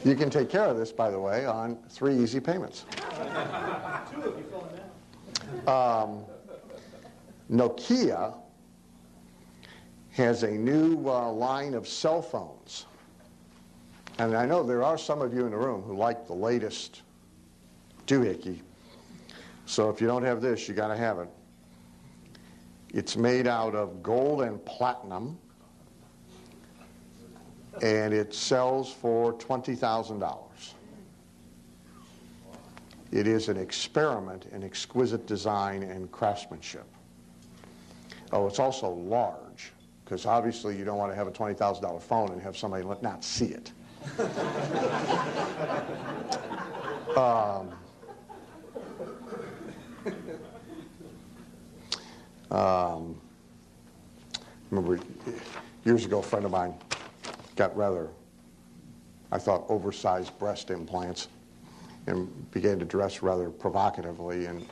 You can take care of this, by the way, on 3 easy payments. Nokia has a new line of cell phones. And I know there are some of you in the room who like the latest doohickey. So if you don't have this, you got to have it. It's made out of gold and platinum, and it sells for $20,000. It is an experiment in exquisite design and craftsmanship. Oh, it's also large, because obviously you don't want to have a $20,000 phone and have somebody not see it. Remember, years ago, a friend of mine got rather, I thought, oversized breast implants and began to dress rather provocatively, and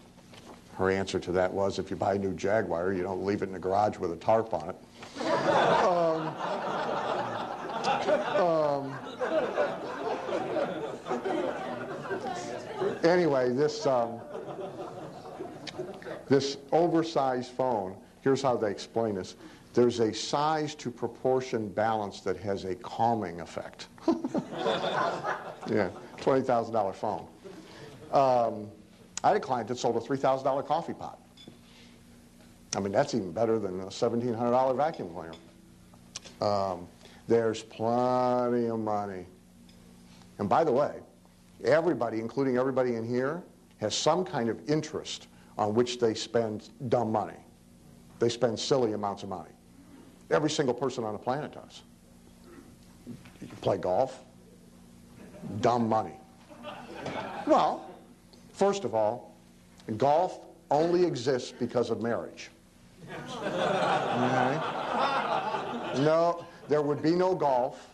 her answer to that was, if you buy a new Jaguar, you don't leave it in the garage with a tarp on it. Anyway, this oversized phone, here's how they explain this. There's a size to proportion balance that has a calming effect. Yeah, $20,000 phone. I had a client that sold a $3,000 coffee pot. I mean, that's even better than a $1,700 vacuum cleaner. There's plenty of money. And by the way, everybody, including everybody in here, has some kind of interest on which they spend dumb money. They spend silly amounts of money. Every single person on the planet does. You can play golf. Dumb money. Well, first of all, golf only exists because of marriage. Okay? No, there would be no golf.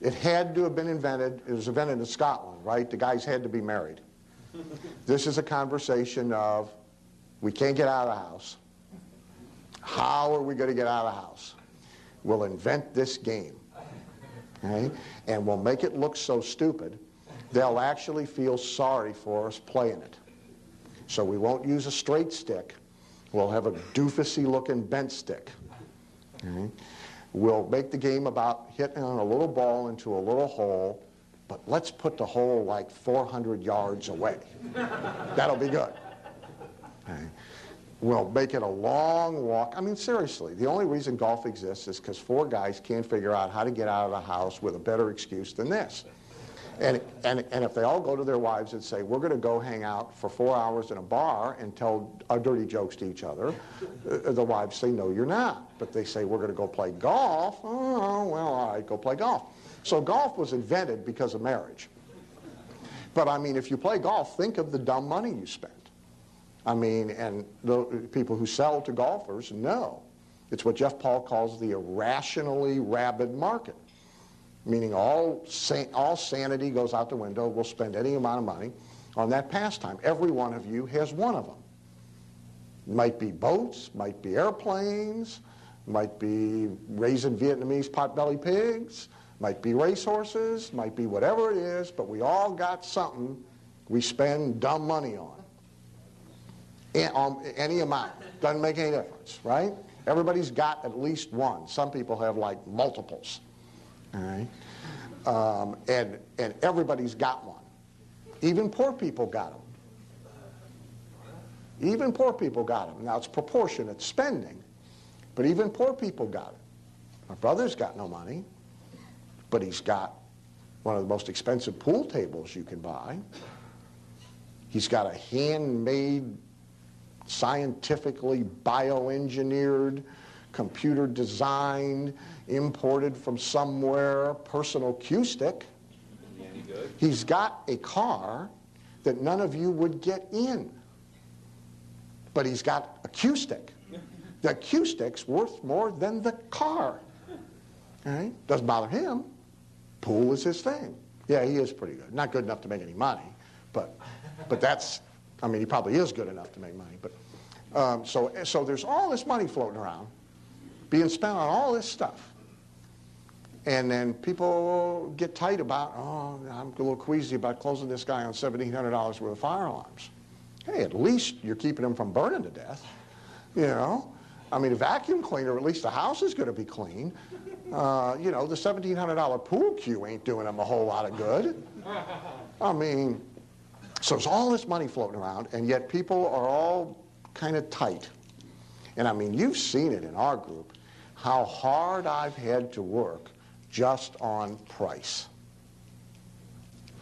It had to have been invented. It was invented in Scotland, right? The guys had to be married. This is a conversation of, we can't get out of the house. How are we going to get out of the house? We'll invent this game. Okay? And we'll make it look so stupid, they'll actually feel sorry for us playing it. So we won't use a straight stick. We'll have a doofusy-looking bent stick. Okay? We'll make the game about hitting on a little ball into a little hole, but let's put the hole like 400 yards away. That'll be good. Okay? We'll make it a long walk. I mean, seriously, the only reason golf exists is because 4 guys can't figure out how to get out of the house with a better excuse than this. And if they all go to their wives and say, we're going to go hang out for 4 hours in a bar and tell our dirty jokes to each other, the wives say, no, you're not. But they say, we're going to go play golf. Oh, well, all right, go play golf. So golf was invented because of marriage. But, I mean, if you play golf, think of the dumb money you spend. I mean, and the people who sell to golfers know. It's what Jeff Paul calls the irrationally rabid market. Meaning all sanity goes out the window. We'll spend any amount of money on that pastime. Every one of you has one of them. Might be boats, might be airplanes, might be raising Vietnamese potbelly pigs, might be racehorses, might be whatever it is, but we all got something we spend dumb money on. Any amount. Doesn't make any difference, right? Everybody's got at least one. Some people have like multiples. All right? And everybody's got one. Even poor people got them. Even poor people got them. Now, it's proportionate spending, but even poor people got it. My brother's got no money, but he's got one of the most expensive pool tables you can buy. He's got a handmade, scientifically bioengineered, computer designed, imported from somewhere, personal cue stick. He's got a car that none of you would get in. But he's got a cue stick. The cue stick's worth more than the car. Right? Doesn't bother him. Pool is his thing. Yeah, he is pretty good. Not good enough to make any money, but that's, I mean, he probably is good enough to make money. But So there's all this money floating around, being spent on all this stuff. And then people get tight about, oh, I'm a little queasy about closing this guy on $1,700 worth of fire alarms. Hey, at least you're keeping him from burning to death, you know. I mean, a vacuum cleaner, at least the house is going to be clean. You know, the $1,700 pool cue ain't doing him a whole lot of good. I mean, so there's all this money floating around, and yet people are all kind of tight. And I mean, you've seen it in our group, how hard I've had to work just on price.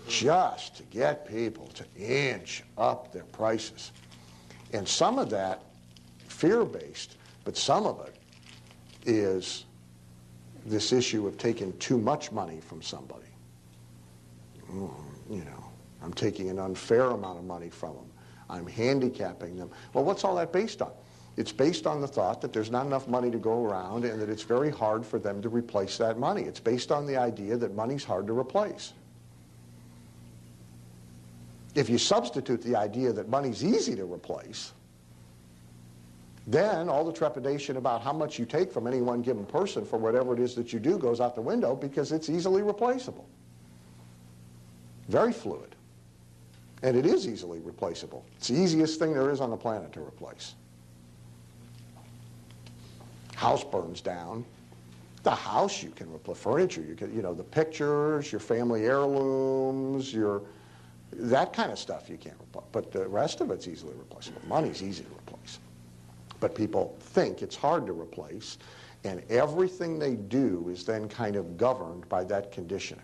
Just to get people to inch up their prices. And some of that fear-based, but some of it is this issue of taking too much money from somebody. You know, I'm taking an unfair amount of money from them. I'm handicapping them. Well, what's all that based on? It's based on the thought that there's not enough money to go around and that it's very hard for them to replace that money. It's based on the idea that money's hard to replace. If you substitute the idea that money's easy to replace, then all the trepidation about how much you take from any one given person for whatever it is that you do goes out the window because it's easily replaceable. Very fluid. And it is easily replaceable. It's the easiest thing there is on the planet to replace. House burns down. The house you can replace, furniture, you know, the pictures, your family heirlooms, that kind of stuff you can't replace. But the rest of it's easily replaceable. Money's easy to replace. But people think it's hard to replace, and everything they do is then kind of governed by that conditioning.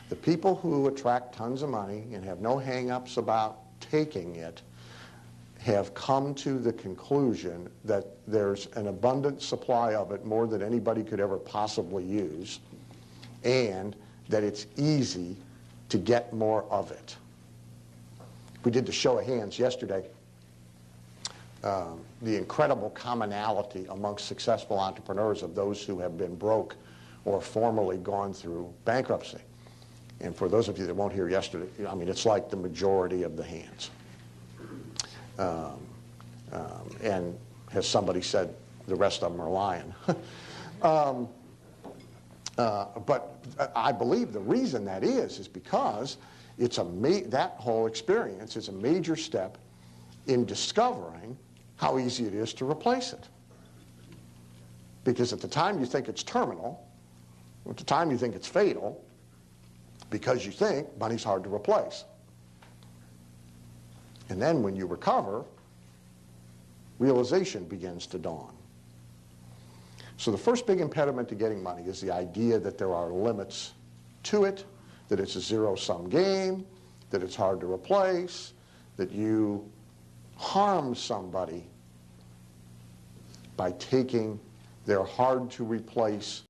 The people who attract tons of money and have no hang-ups about taking it have come to the conclusion that there's an abundant supply of it, more than anybody could ever possibly use, and that it's easy to get more of it. We did the show of hands yesterday. The incredible commonality amongst successful entrepreneurs of those who have been broke or formerly gone through bankruptcy. And for those of you that weren't here yesterday, I mean, it's like the majority of the hands. And as somebody said, the rest of them are lying. But I believe the reason that is because it's that whole experience is a major step in discovering how easy it is to replace it. Because at the time you think it's terminal, at the time you think it's fatal, because you think money's hard to replace. And then when you recover, realization begins to dawn. So the first big impediment to getting money is the idea that there are limits to it, that it's a zero-sum game, that it's hard to replace, that you harm somebody by taking their hard-to-replace